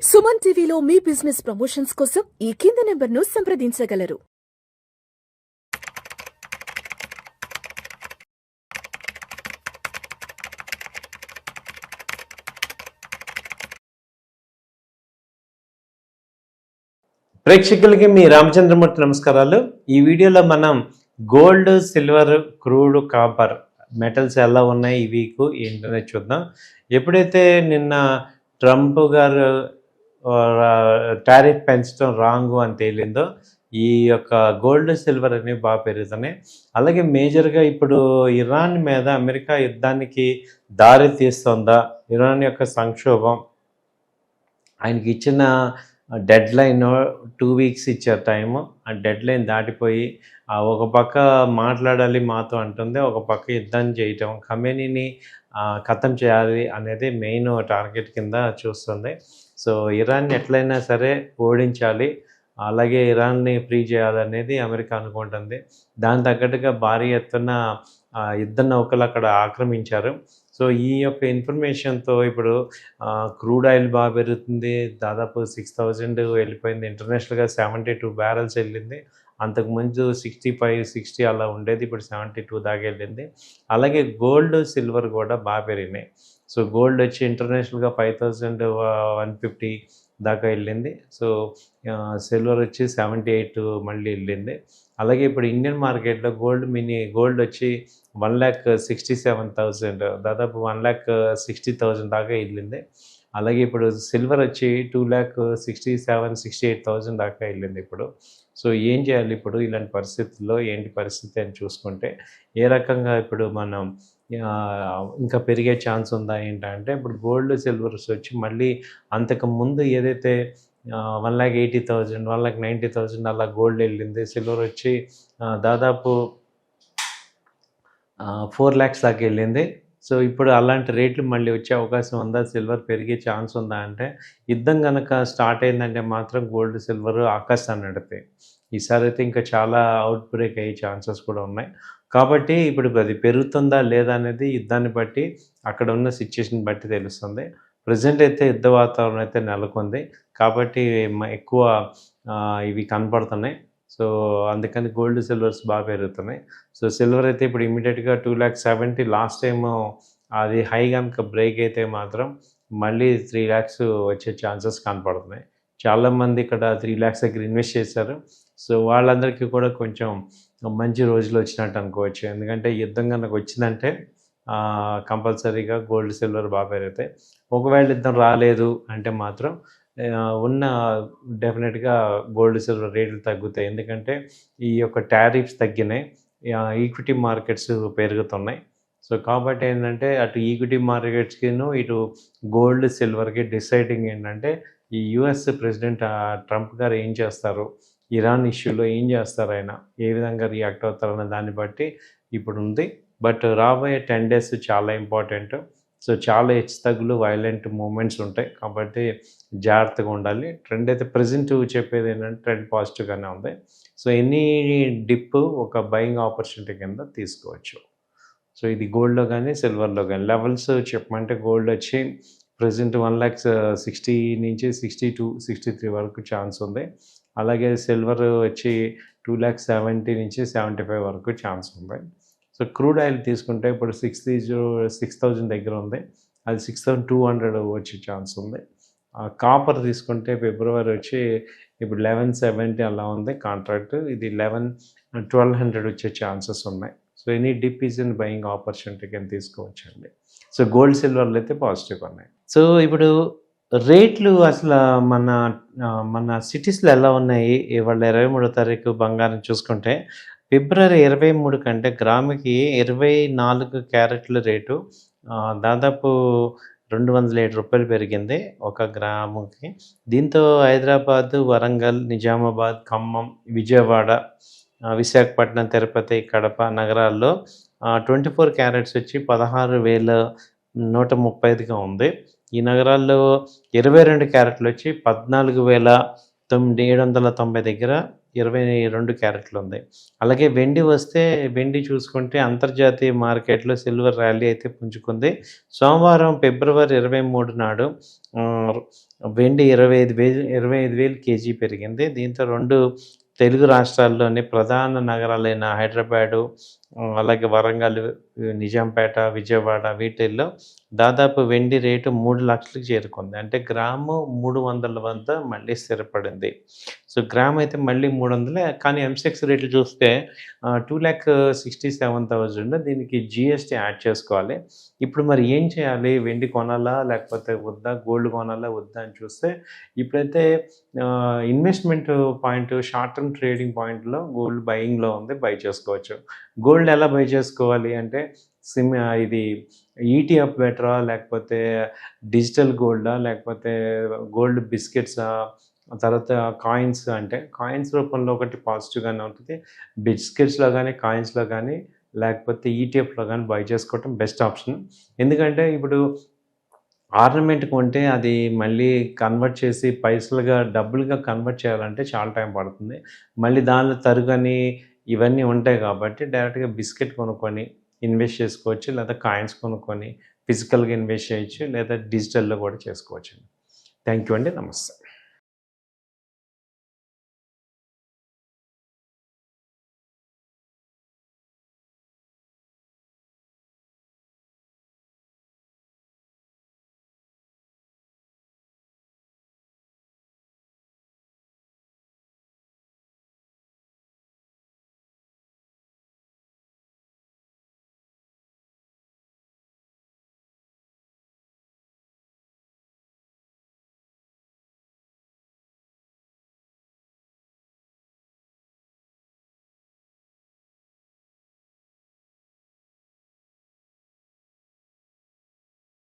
సుమన్ టీవీలో మీ business promotions కోసం ఈ కింది నెంబర్ను సంప్రదించగలరు. ప్రేక్షకులకి మీ రామచంద్రమూర్తి నమస్కారాలు. ఈ వీడియోలో మనం gold, silver, crude, copper metals ఎలా ఉన్నాయి ఈ వీక్ ఏంటనే చూద్దాం. ఎప్పుడైతే నిన్న ట్రంప్ గారు టారిఫ్ పెంచడం రాంగ్ అని తేలిందో ఈ యొక్క గోల్డ్, సిల్వర్ అనేవి బాగా పెరుగుతున్నాయి. అలాగే మేజర్గా ఇప్పుడు ఇరాన్ మీద అమెరికా యుద్ధానికి దారి తీస్తుందా, ఇరాన్ యొక్క సంక్షోభం, ఆయనకి ఇచ్చిన డెడ్ లైన్ 2 వీక్స్ ఇచ్చారు టైము. ఆ డెడ్ లైన్ దాటిపోయి ఒక పక్క మాట్లాడాలి మాతో అంటుంది, ఒక పక్క యుద్ధం చేయటం, ఖమేనీని ఖతం చేయాలి అనేది మెయిన్ టార్గెట్ కింద చూస్తుంది. సో ఇరాన్ని ఎట్లయినా సరే ఓడించాలి, అలాగే ఇరాన్ని ఫ్రీ చేయాలనేది అమెరికా అనుకుంటుంది. దాని తగ్గట్టుగా భారీ ఎత్తున యుద్ధ నౌకలు అక్కడ ఆక్రమించారు. సో ఈ యొక్క ఇన్ఫర్మేషన్తో ఇప్పుడు క్రూడ్ ఆయిల్ బాగా పెరుగుతుంది, దాదాపు 6,000 వెళ్ళిపోయింది. ఇంటర్నేషనల్గా 72 బ్యారెల్స్ వెళ్ళింది. అంతకుముందు 65-60 అలా ఉండేది, ఇప్పుడు 72 దాకా వెళ్ళింది. అలాగే గోల్డ్, సిల్వర్ కూడా బాగా పెరిగినాయి. సో గోల్డ్ వచ్చి ఇంటర్నేషనల్గా 5,150 దాకా వెళ్ళింది. సో సిల్వర్ వచ్చి 78 మళ్ళీ వెళ్ళింది. అలాగే ఇప్పుడు ఇండియన్ మార్కెట్లో గోల్డ్ వచ్చి 1,67,000, దాదాపు 1,60,000 దాకా వెళ్ళింది. అలాగే ఇప్పుడు సిల్వర్ వచ్చి 2,67,000-68,000 దాకా వెళ్ళింది ఇప్పుడు. సో ఏం చేయాలి ఇప్పుడు ఇలాంటి పరిస్థితుల్లో, ఏంటి పరిస్థితి అని చూసుకుంటే ఏ రకంగా ఇప్పుడు మనం ఇంకా పెరిగే ఛాన్స్ ఉందా ఏంటంటే, ఇప్పుడు గోల్డ్, సిల్వర్స్ వచ్చి మళ్ళీ అంతకు ముందు ఏదైతే 1,80,000, 1,90,000 అలా గోల్డ్ వెళ్ళింది, సిల్వర్ వచ్చి దాదాపు 4 lakhs దాకా వెళ్ళింది. సో ఇప్పుడు అలాంటి రేట్లు మళ్ళీ వచ్చే అవకాశం ఉందా, సిల్వర్ పెరిగే ఛాన్స్ ఉందా అంటే, యుద్ధం కనుక స్టార్ట్ అయిందంటే మాత్రం గోల్డ్, సిల్వర్ ఆకాశాన్ని నడిపాయి. ఈసారి అయితే ఇంకా చాలా అవుట్ బ్రేక్ అయ్యే ఛాన్సెస్ కూడా ఉన్నాయి. కాబట్టి ఇప్పుడు అది పెరుగుతుందా లేదా అనేది యుద్ధాన్ని బట్టి, అక్కడ ఉన్న సిచ్యుయేషన్ బట్టి తెలుస్తుంది. ప్రజెంట్ అయితే యుద్ధ వాతావరణం అయితే నెలకొంది, కాబట్టి ఎక్కువ ఇవి కనపడుతున్నాయి. సో అందుకని గోల్డ్, సిల్వర్స్ బాగా పెరుగుతున్నాయి. సో సిల్వర్ అయితే ఇప్పుడు ఇమీడియట్గా 2,70,000 లాస్ట్ టైము అది హై కనుక బ్రేక్ అయితే మాత్రం మళ్ళీ 3 lakhs వచ్చే ఛాన్సెస్ కనపడుతున్నాయి. చాలామంది ఇక్కడ 3 lakhs దగ్గర ఇన్వెస్ట్ చేశారు. సో వాళ్ళందరికీ కూడా కొంచెం మంచి రోజులు వచ్చినట్టు అనుకోవచ్చు. ఎందుకంటే యుద్ధం కనుక వచ్చిందంటే కంపల్సరీగా గోల్డ్, సిల్వర్ బాగా పెరుగుతాయి. ఒకవేళ యుద్ధం రాలేదు అంటే మాత్రం ఉన్న డెఫినెట్గా గోల్డ్, సిల్వర్ రేట్లు తగ్గుతాయి. ఎందుకంటే ఈ యొక్క టారిఫ్స్ తగ్గినాయి, ఈక్విటీ మార్కెట్స్ పెరుగుతున్నాయి. సో కాబట్టి ఏంటంటే అటు ఈక్విటీ మార్కెట్స్కిను ఇటు గోల్డ్, సిల్వర్కి డిసైడింగ్ ఏంటంటే ఈ యుఎస్ ప్రెసిడెంట్ ట్రంప్ గారు ఏం చేస్తారు, ఇరాన్ ఇష్యూలో ఏం చేస్తారు, ఆయన ఏ విధంగా రియాక్ట్ అవుతారన్న దాన్ని బట్టి ఇప్పుడు ఉంది. బట్ రాబోయే 10 days చాలా ఇంపార్టెంట్. సో చాలా హెచ్చుతగ్గులు, వైలెంట్ మూమెంట్స్ ఉంటాయి, కాబట్టి జాగ్రత్తగా ఉండాలి. ట్రెండ్ అయితే ప్రజెంట్ చెప్పేది ఏంటంటే ట్రెండ్ పాజిటివ్గానే ఉంది. సో ఎనీ డిప్ ఒక బయింగ్ ఆపర్చునిటీ కింద తీసుకోవచ్చు. సో ఇది గోల్డ్లో కానీ సిల్వర్లో కానీ లెవెల్స్ చెప్పమంటే గోల్డ్ వచ్చి ప్రజెంట్ 1,60,000 నుంచి 62-63 వరకు ఛాన్స్ ఉంది. అలాగే సిల్వర్ వచ్చి 2,70,000 నుంచి 75 వరకు ఛాన్స్ ఉంది. సో క్రూడ్ ఆయిల్ తీసుకుంటే ఇప్పుడు 6,000 దగ్గర ఉంది, అది 6,200 వచ్చే ఛాన్స్ ఉంది. కాపర్ తీసుకుంటే ఫిబ్రవరి వచ్చి ఇప్పుడు 1,170 అలా ఉంది కాంట్రాక్ట్, ఇది 1,100-1,200 వచ్చే ఛాన్సెస్ ఉన్నాయి. So any dip is in buying opportunity కింద తీసుకోవచ్చండి. సో గోల్డ్, సిల్వర్లు అయితే పాజిటివ్ ఉన్నాయి. సో ఇప్పుడు రేట్లు అసలు మన సిటీస్లో ఎలా ఉన్నాయి, ఇవాళ 23వ తారీఖు బంగారం చూసుకుంటే ఫిబ్రవరి 23 కంటే గ్రాముకి 24 క్యారెట్ల రేటు దాదాపు 207 రూపాయలు పెరిగింది ఒక గ్రాముకి. దీంతో హైదరాబాద్, వరంగల్, నిజామాబాద్, ఖమ్మం, విజయవాడ, విశాఖపట్నం, తిరుపతి, కడప నగరాల్లో 24 క్యారెట్స్ వచ్చి 16,135గా ఉంది. ఈ నగరాల్లో 22 క్యారెట్లు వచ్చి 14,790 దగ్గర 22 క్యారెట్లు ఉంది. అలాగే వెండి చూసుకుంటే అంతర్జాతీయ మార్కెట్లో సిల్వర్ ర్యాలీ అయితే పుంజుకుంది. సోమవారం ఫిబ్రవరి 23 నాడు వెండి 25,000 కేజీ పెరిగింది. దీంతో 2 తెలుగు రాష్ట్రాల్లోని ప్రధాన నగరాలైన హైదరాబాదు, అలాగే వరంగల్, నిజాంపేట, విజయవాడ వీటిల్లో దాదాపు వెండి రేటు 3,00,000కి చేరుకుంది. అంటే గ్రాము 300 వద్ద మళ్ళీ స్థిరపడింది. సో, గ్రామ్ అయితే మళ్ళీ 300 కానీ ఎంసెక్స్ రేట్లు చూస్తే 2,67,000 దీనికి జీఎస్టీ యాడ్ చేసుకోవాలి. ఇప్పుడు మరి ఏం చేయాలి? వెండి కొనాలా? లేకపోతే వద్దా? గోల్డ్ కొనాలా? వద్దా? అని చూస్తే ఇప్పుడైతే investment point short term trading పాయింట్‌లో గోల్డ్ బయింగ్‌లో ఉంది. బై చేసుకోవచ్చు. గోల్డ్ ఎలా బై చేసుకోవాలి అంటే ఇది ఈటీఎఫ్ బెటరా? లేకపోతే డిజిటల్ గోల్డా? లేకపోతే గోల్డ్ బిస్కెట్సా? తర్వాత కాయిన్స్ అంటే కాయిన్స్ రూపంలో ఒకటి పాజిటివ్‌గానే ఉంటుంది. బిస్కెట్స్‌లో గానీ, కాయిన్స్‌లో గానీ లేకపోతే ఈటీఎఫ్‌లో గానీ బై చేసుకోవటం బెస్ట్ ఆప్షన్. ఎందుకంటే ఇప్పుడు ఆర్నమెంట్ కొంటే అది మళ్ళీ కన్వర్ట్ చేసి పైసలుగా డబ్బులుగా కన్వర్ట్ చేయాలంటే చాలా టైం పడుతుంది. మళ్ళీ దానిలో తరుగని ఇవన్నీ ఉంటాయి కాబట్టి డైరెక్ట్‌గా బిస్కెట్ కొనుక్కొని ఇన్వెస్ట్ చేసుకోవచ్చు. లేదా కాయిన్స్ కొనుక్కొని ఫిజికల్‌గా ఇన్వెస్ట్ చేయొచ్చు. లేదా డిజిటల్‌లో కూడా చేసుకోవచ్చండి. థ్యాంక్ యూ అండి. నమస్తే.